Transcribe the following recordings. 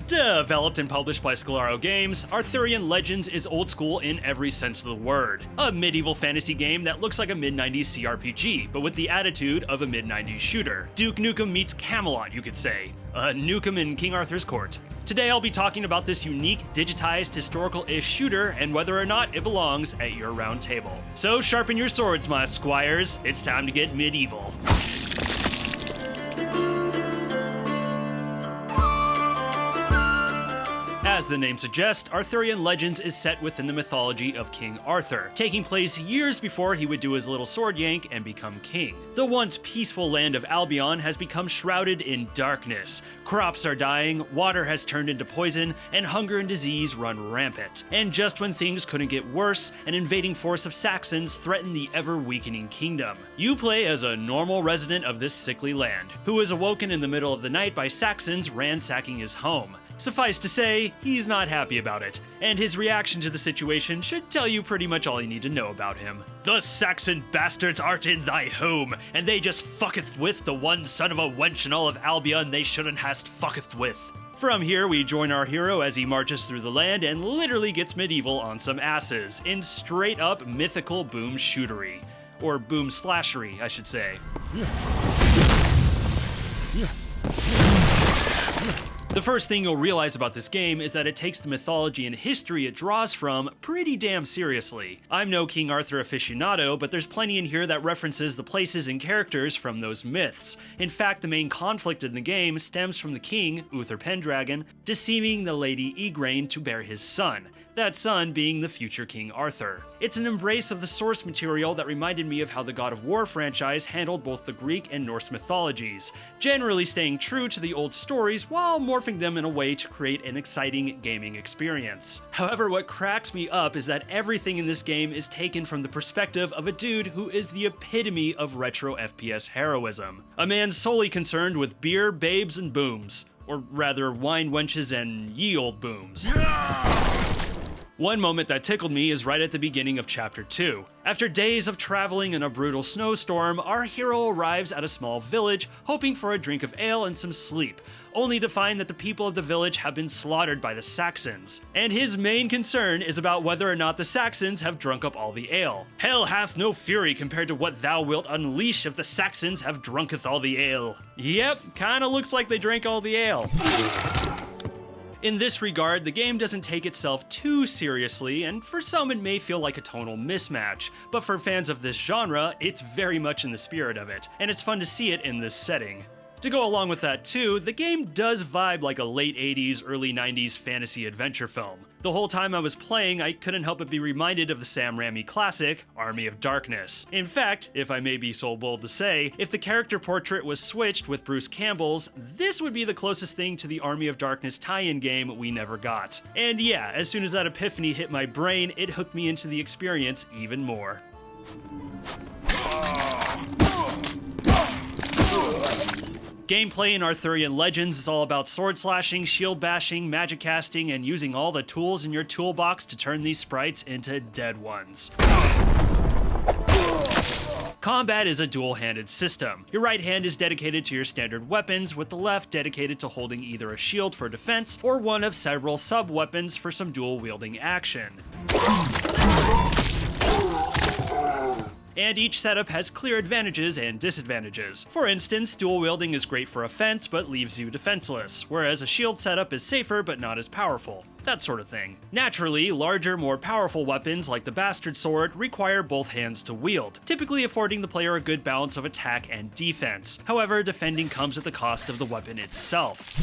Developed and published by Scolaro Games, Arthurian Legends is old school in every sense of the word. A medieval fantasy game that looks like a mid-90s CRPG, but with the attitude of a mid-90s shooter. Duke Nukem meets Camelot, you could say. Nukem in King Arthur's court. Today I'll be talking about this unique, digitized, historical-ish shooter and whether or not it belongs at your round table. So sharpen your swords, my squires. It's time to get medieval. As the name suggests, Arthurian Legends is set within the mythology of King Arthur, taking place years before he would do his little sword yank and become king. The once peaceful land of Albion has become shrouded in darkness. Crops are dying, water has turned into poison, and hunger and disease run rampant. And just when things couldn't get worse, an invading force of Saxons threaten the ever-weakening kingdom. You play as a normal resident of this sickly land, who is awoken in the middle of the night by Saxons ransacking his home. Suffice to say, he's not happy about it, and his reaction to the situation should tell you pretty much all you need to know about him. The Saxon bastards art in thy home, and they just fucketh with the one son of a wench in all of Albion they shouldn't hast fucketh with. From here, we join our hero as he marches through the land and literally gets medieval on some asses, in straight up mythical boom shootery. Or boom slashery, I should say. The first thing you'll realize about this game is that it takes the mythology and history it draws from pretty damn seriously. I'm no King Arthur aficionado, but there's plenty in here that references the places and characters from those myths. In fact, the main conflict in the game stems from the king, Uther Pendragon, deceiving the Lady Igraine to bear his son, that son being the future King Arthur. It's an embrace of the source material that reminded me of how the God of War franchise handled both the Greek and Norse mythologies, generally staying true to the old stories while morphing them in a way to create an exciting gaming experience. However, what cracks me up is that everything in this game is taken from the perspective of a dude who is the epitome of retro FPS heroism. A man solely concerned with beer, babes, and booms. Or rather, wine wenches and ye olde booms. One moment that tickled me is right at the beginning of Chapter 2. After days of traveling in a brutal snowstorm, our hero arrives at a small village, hoping for a drink of ale and some sleep, only to find that the people of the village have been slaughtered by the Saxons. And his main concern is about whether or not the Saxons have drunk up all the ale. Hell hath no fury compared to what thou wilt unleash if the Saxons have drunketh all the ale. Yep, kinda looks like they drank all the ale. In this regard, the game doesn't take itself too seriously, and for some it may feel like a tonal mismatch, but for fans of this genre, it's very much in the spirit of it, and it's fun to see it in this setting. To go along with that too, the game does vibe like a late 80s, early 90s fantasy adventure film. The whole time I was playing, I couldn't help but be reminded of the Sam Raimi classic, Army of Darkness. In fact, if I may be so bold to say, if the character portrait was switched with Bruce Campbell's, this would be the closest thing to the Army of Darkness tie-in game we never got. And yeah, as soon as that epiphany hit my brain, it hooked me into the experience even more. Gameplay in Arthurian Legends is all about sword slashing, shield bashing, magic casting, and using all the tools in your toolbox to turn these sprites into dead ones. Combat is a dual-handed system. Your right hand is dedicated to your standard weapons, with the left dedicated to holding either a shield for defense or one of several sub-weapons for some dual-wielding action. And each setup has clear advantages and disadvantages. For instance, dual wielding is great for offense but leaves you defenseless, whereas a shield setup is safer but not as powerful. That sort of thing. Naturally, larger, more powerful weapons like the Bastard Sword require both hands to wield, typically affording the player a good balance of attack and defense. However, defending comes at the cost of the weapon itself.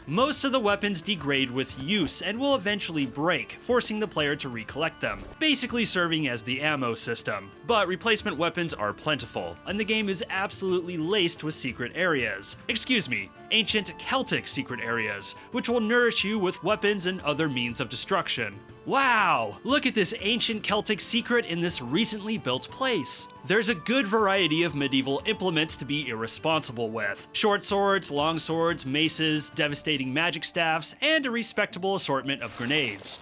Most of the weapons degrade with use and will eventually break, forcing the player to recollect them, basically serving as the ammo system. But replacement weapons are plentiful, and the game is absolutely laced with secret areas. Excuse me, ancient Celtic secret areas, which will nourish you with weapons and other means of destruction. Wow, look at this ancient Celtic secret in this recently built place. There's a good variety of medieval implements to be irresponsible with. Short swords, long swords, maces, devastating magic staffs, and a respectable assortment of grenades.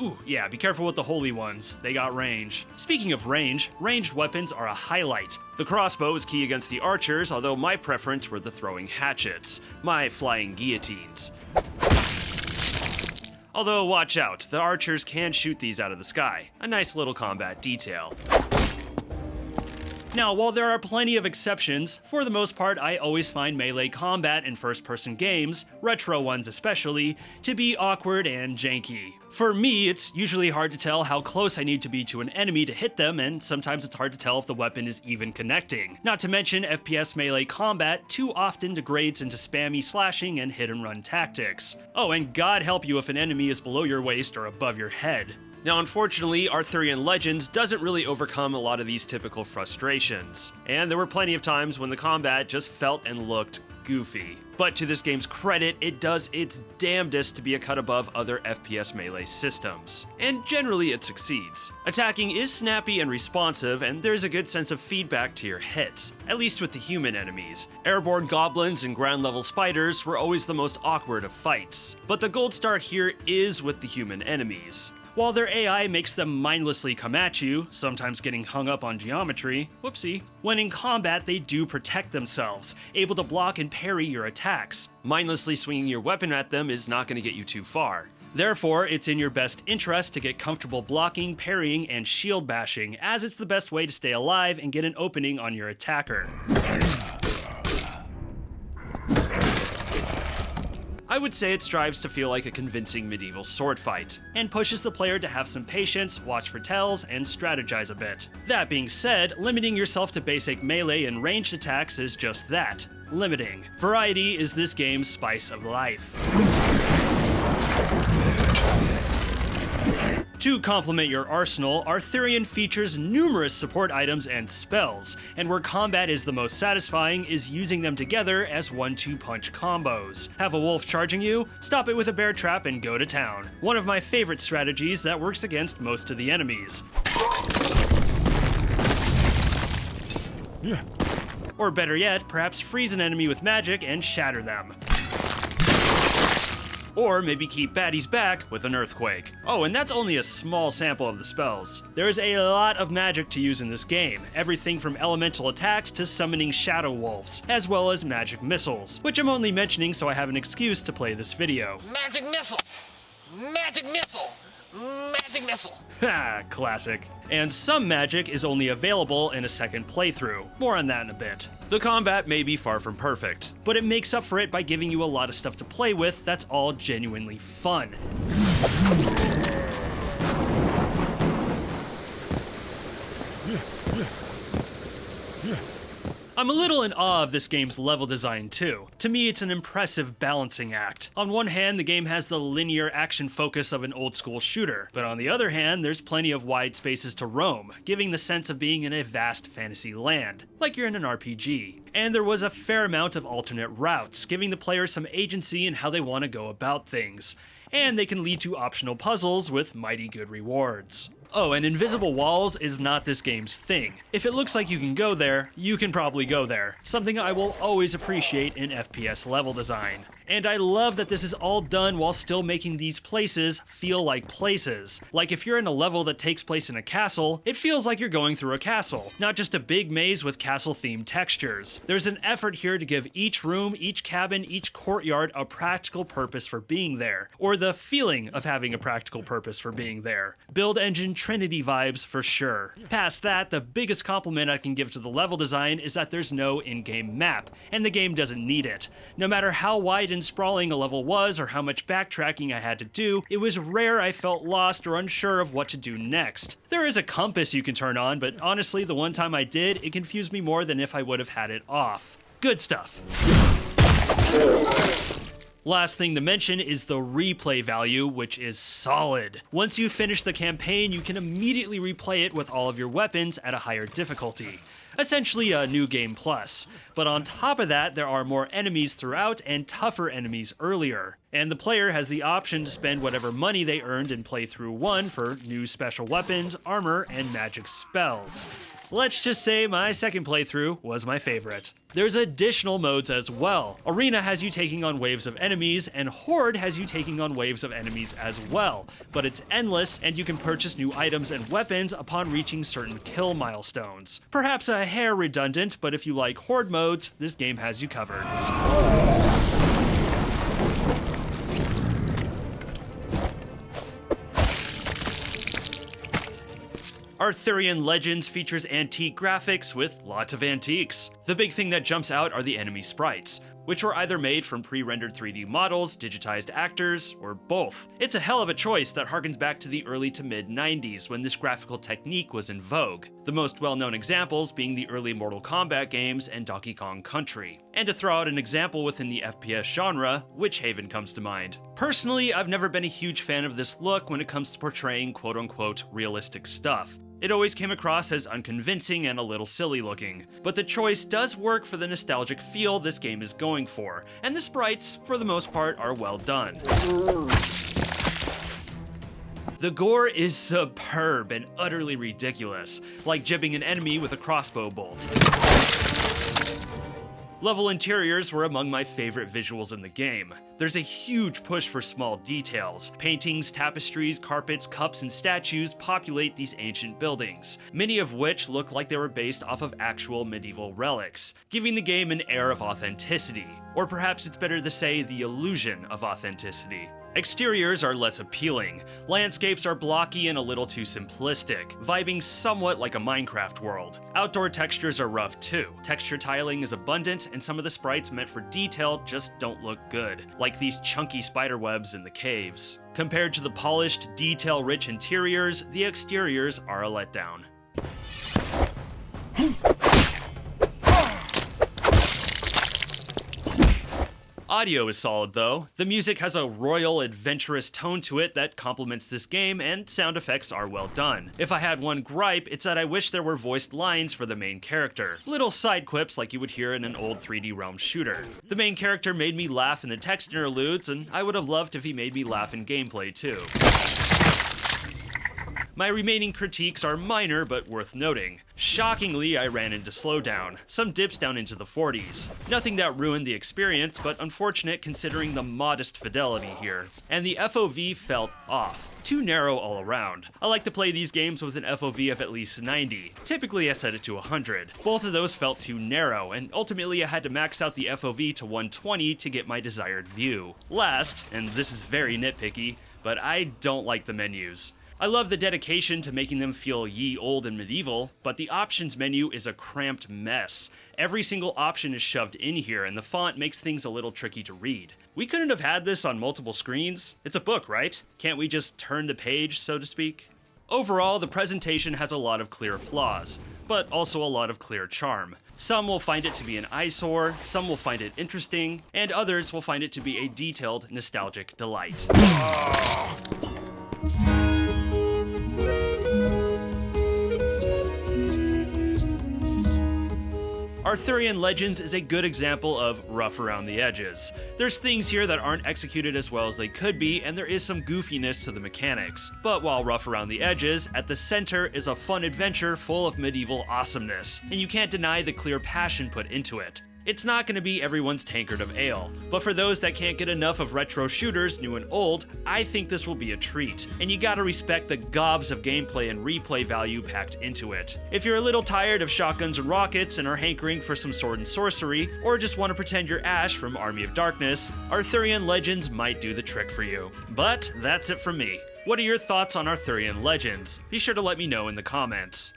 Ooh, yeah, be careful with the holy ones. They got range. Speaking of range, ranged weapons are a highlight. The crossbow is key against the archers, although my preference were the throwing hatchets, my flying guillotines. Although, watch out, the archers can shoot these out of the sky. A nice little combat detail. Now, while there are plenty of exceptions, for the most part I always find melee combat in first-person games, retro ones especially, to be awkward and janky. For me, it's usually hard to tell how close I need to be to an enemy to hit them, and sometimes it's hard to tell if the weapon is even connecting. Not to mention, FPS melee combat too often degrades into spammy slashing and hit-and-run tactics. Oh, and God help you if an enemy is below your waist or above your head. Now, unfortunately, Arthurian Legends doesn't really overcome a lot of these typical frustrations, and there were plenty of times when the combat just felt and looked goofy. But to this game's credit, it does its damnedest to be a cut above other FPS melee systems, and generally it succeeds. Attacking is snappy and responsive, and there's a good sense of feedback to your hits, at least with the human enemies. Airborne goblins and ground-level spiders were always the most awkward of fights, but the gold star here is with the human enemies. While their AI makes them mindlessly come at you, sometimes getting hung up on geometry, whoopsie, when in combat they do protect themselves, able to block and parry your attacks. Mindlessly swinging your weapon at them is not going to get you too far. Therefore, it's in your best interest to get comfortable blocking, parrying, and shield bashing, as it's the best way to stay alive and get an opening on your attacker. I would say it strives to feel like a convincing medieval sword fight, and pushes the player to have some patience, watch for tells, and strategize a bit. That being said, limiting yourself to basic melee and ranged attacks is just that, limiting. Variety is this game's spice of life. To complement your arsenal, Arthurian features numerous support items and spells, and where combat is the most satisfying is using them together as 1-2 punch combos. Have a wolf charging you? Stop it with a bear trap and go to town. One of my favorite strategies that works against most of the enemies. Or better yet, perhaps freeze an enemy with magic and shatter them. Or maybe keep baddies back with an earthquake. Oh, and that's only a small sample of the spells. There is a lot of magic to use in this game, everything from elemental attacks to summoning shadow wolves, as well as magic missiles, which I'm only mentioning so I have an excuse to play this video. Magic missile! Magic missile! Magic missile! Ha, classic. And some magic is only available in a second playthrough. More on that in a bit. The combat may be far from perfect, but it makes up for it by giving you a lot of stuff to play with that's all genuinely fun. I'm a little in awe of this game's level design too. To me, it's an impressive balancing act. On one hand, the game has the linear action focus of an old school shooter, but on the other hand, there's plenty of wide spaces to roam, giving the sense of being in a vast fantasy land, like you're in an RPG. And there was a fair amount of alternate routes, giving the player some agency in how they want to go about things. And they can lead to optional puzzles with mighty good rewards. Oh, and invisible walls is not this game's thing. If it looks like you can go there, you can probably go there. Something I will always appreciate in FPS level design. And I love that this is all done while still making these places feel like places. Like if you're in a level that takes place in a castle, it feels like you're going through a castle, not just a big maze with castle-themed textures. There's an effort here to give each room, each cabin, each courtyard a practical purpose for being there, or the feeling of having a practical purpose for being there. Build engine Trinity vibes for sure. Past that, the biggest compliment I can give to the level design is that there's no in-game map, and the game doesn't need it. No matter how wide and sprawling a level was or how much backtracking I had to do, it was rare I felt lost or unsure of what to do next. There is a compass you can turn on, but honestly, the one time I did, it confused me more than if I would have had it off. Good stuff. Last thing to mention is the replay value, which is solid. Once you finish the campaign, you can immediately replay it with all of your weapons at a higher difficulty. Essentially a new game plus. But on top of that, there are more enemies throughout and tougher enemies earlier. And the player has the option to spend whatever money they earned in playthrough 1 for new special weapons, armor, and magic spells. Let's just say my second playthrough was my favorite. There's additional modes as well. Arena has you taking on waves of enemies, and Horde has you taking on waves of enemies as well. But it's endless, and you can purchase new items and weapons upon reaching certain kill milestones. Perhaps a hair redundant, but if you like Horde modes, this game has you covered. Arthurian Legends features antique graphics with lots of antiques. The big thing that jumps out are the enemy sprites, which were either made from pre-rendered 3D models, digitized actors, or both. It's a hell of a choice that harkens back to the early to mid-90s when this graphical technique was in vogue, the most well-known examples being the early Mortal Kombat games and Donkey Kong Country. And to throw out an example within the FPS genre, Witch Haven comes to mind. Personally, I've never been a huge fan of this look when it comes to portraying quote-unquote realistic stuff. It always came across as unconvincing and a little silly looking, but the choice does work for the nostalgic feel this game is going for, and the sprites, for the most part, are well done. The gore is superb and utterly ridiculous, like jibbing an enemy with a crossbow bolt. Level interiors were among my favorite visuals in the game. There's a huge push for small details. Paintings, tapestries, carpets, cups, and statues populate these ancient buildings, many of which look like they were based off of actual medieval relics, giving the game an air of authenticity. Or perhaps it's better to say the illusion of authenticity. Exteriors are less appealing. Landscapes are blocky and a little too simplistic, vibing somewhat like a Minecraft world. Outdoor textures are rough too. Texture tiling is abundant, and some of the sprites meant for detail just don't look good, like these chunky spiderwebs in the caves. Compared to the polished, detail-rich interiors, the exteriors are a letdown. Audio is solid though. The music has a royal, adventurous tone to it that complements this game, and sound effects are well done. If I had one gripe, it's that I wish there were voiced lines for the main character. Little side quips like you would hear in an old 3D realm shooter. The main character made me laugh in the text interludes, and I would have loved if he made me laugh in gameplay too. My remaining critiques are minor but worth noting. Shockingly, I ran into slowdown, some dips down into the 40s. Nothing that ruined the experience, but unfortunate considering the modest fidelity here. And the FOV felt off. Too narrow all around. I like to play these games with an FOV of at least 90. Typically I set it to 100. Both of those felt too narrow, and ultimately I had to max out the FOV to 120 to get my desired view. Last, and this is very nitpicky, but I don't like the menus. I love the dedication to making them feel ye old and medieval, but the options menu is a cramped mess. Every single option is shoved in here, and the font makes things a little tricky to read. We couldn't have had this on multiple screens. It's a book, right? Can't we just turn the page, so to speak? Overall, the presentation has a lot of clear flaws, but also a lot of clear charm. Some will find it to be an eyesore, some will find it interesting, and others will find it to be a detailed, nostalgic delight. Arthurian Legends is a good example of rough around the edges. There's things here that aren't executed as well as they could be, and there is some goofiness to the mechanics. But while rough around the edges, at the center is a fun adventure full of medieval awesomeness, and you can't deny the clear passion put into it. It's not going to be everyone's tankard of ale, but for those that can't get enough of retro shooters, new and old, I think this will be a treat, and you gotta respect the gobs of gameplay and replay value packed into it. If you're a little tired of shotguns and rockets and are hankering for some sword and sorcery, or just want to pretend you're Ash from Army of Darkness, Arthurian Legends might do the trick for you. But that's it from me. What are your thoughts on Arthurian Legends? Be sure to let me know in the comments.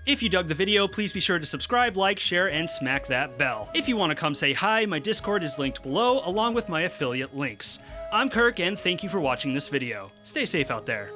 If you dug the video, please be sure to subscribe, like, share, and smack that bell. If you want to come say hi, my Discord is linked below, along with my affiliate links. I'm Kirk, and thank you for watching this video. Stay safe out there.